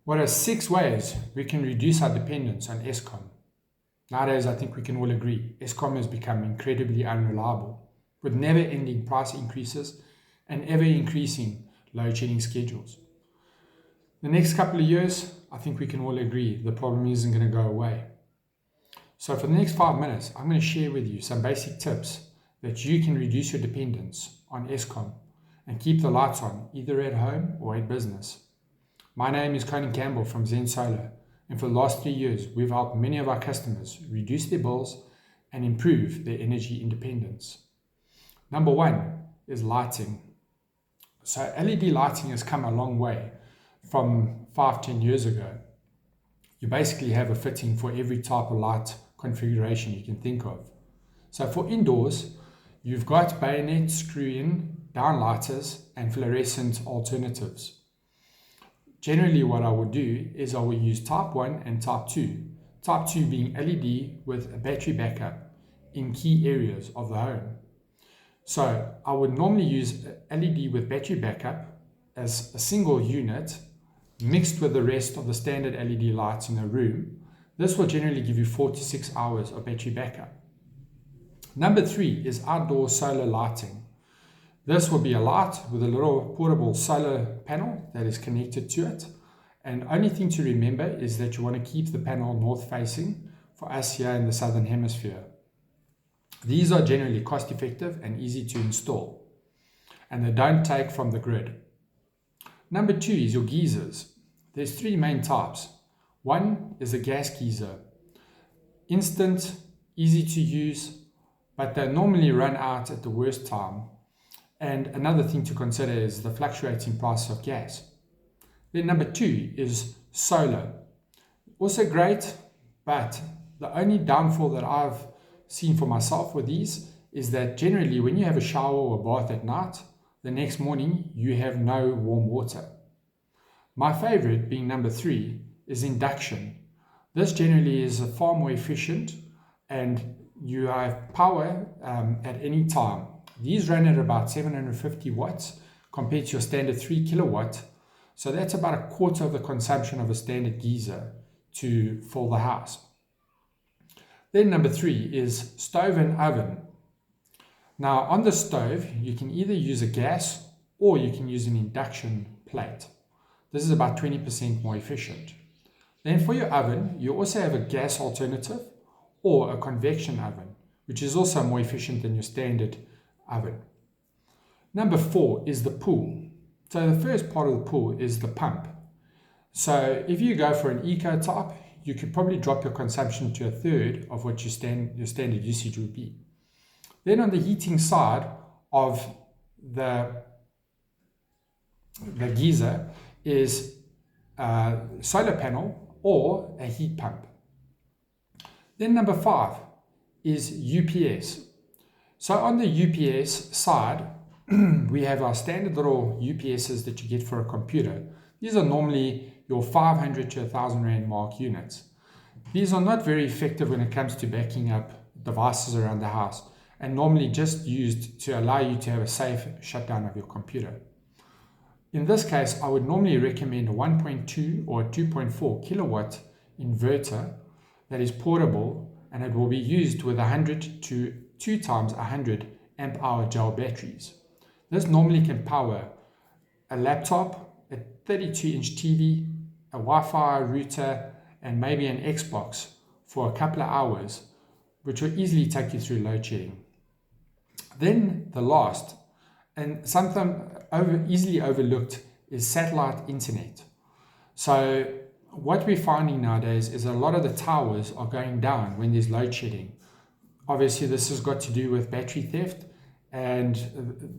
What are 6 ways we can reduce our dependence on Eskom? Nowadays, I think we can all agree, Eskom has become incredibly unreliable, with never-ending price increases and ever-increasing load-shedding schedules. The next couple of years, I think we can all agree the problem isn't going to go away. So for the next 5 minutes, I'm going to share with you some basic tips that you can reduce your dependence on Eskom and keep the lights on either at home or at business. My name is Conan Campbell from ZenSolar, and for the last 3 years, we've helped many of our customers reduce their bills and improve their energy independence. Number 1 is lighting. So LED lighting has come a long way from 5-10 years ago. You basically have a fitting for every type of light configuration you can think of. So for indoors, you've got bayonet, screw-in, downlighters, and fluorescent alternatives. Generally, what I would do is I will use type 1 and type 2. Type 2 being LED with a battery backup in key areas of the home. So I would normally use LED with battery backup as a single unit mixed with the rest of the standard LED lights in a room. This will generally give you 4 to 6 hours of battery backup. Number 3 is outdoor solar lighting. This will be a light with a little portable solar panel that is connected to it. And only thing to remember is that you want to keep the panel north facing for us here in the southern hemisphere. These are generally cost effective and easy to install, and they don't take from the grid. Number 2 is your geysers. There's 3 main types. 1 is a gas geyser. Instant, easy to use, but they normally run out at the worst time. And another thing to consider is the fluctuating price of gas. Then number 2 is solar. Also great, but the only downfall that I've seen for myself with these is that generally when you have a shower or a bath at night, the next morning you have no warm water. My favorite, being number 3, is induction. This generally is far more efficient and you have power at any time. These run at about 750 watts compared to your standard 3 kilowatt. So that's about a quarter of the consumption of a standard geyser to fill the house. Then number 3 is stove and oven. Now on the stove, you can either use a gas or you can use an induction plate. This is about 20% more efficient. Then for your oven, you also have a gas alternative or a convection oven, which is also more efficient than your standard oven. Number 4 is the pool. So the first part of the pool is the pump. So if you go for an eco type, you could probably drop your consumption to a third of what your standard usage would be. Then on the heating side of the geyser is a solar panel or a heat pump. Then number 5 is UPS. So on the UPS side, we have our standard little UPSs that you get for a computer. These are normally your 500 to 1,000 Rand mark units. These are not very effective when it comes to backing up devices around the house and normally just used to allow you to have a safe shutdown of your computer. In this case, I would normally recommend a 1.2 or a 2.4 kilowatt inverter that is portable, and it will be used with 100 to 2 times 100 amp hour gel batteries. This normally can power a laptop, a 32-inch TV, a Wi-Fi router, and maybe an Xbox for a couple of hours, which will easily take you through load shedding. Then the last, and something easily overlooked, is satellite internet. So what we're finding nowadays is a lot of the towers are going down when there's load shedding. Obviously, this has got to do with battery theft, and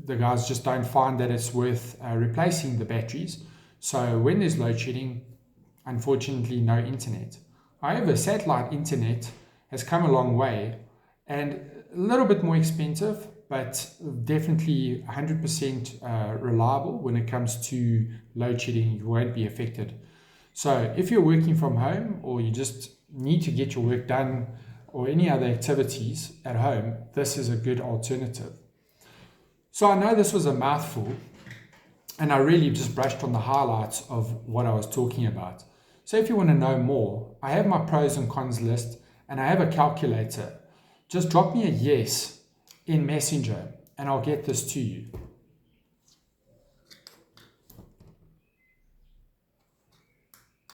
the guys just don't find that it's worth replacing the batteries. So when there's load shedding, unfortunately, no internet. However, satellite internet has come a long way and a little bit more expensive, but definitely 100% reliable when it comes to load shedding. You won't be affected. So if you're working from home or you just need to get your work done or any other activities at home, this is a good alternative. So I know this was a mouthful and I really just brushed on the highlights of what I was talking about. So if you want to know more, I have my pros and cons list and I have a calculator. Just drop me a yes in Messenger and I'll get this to you.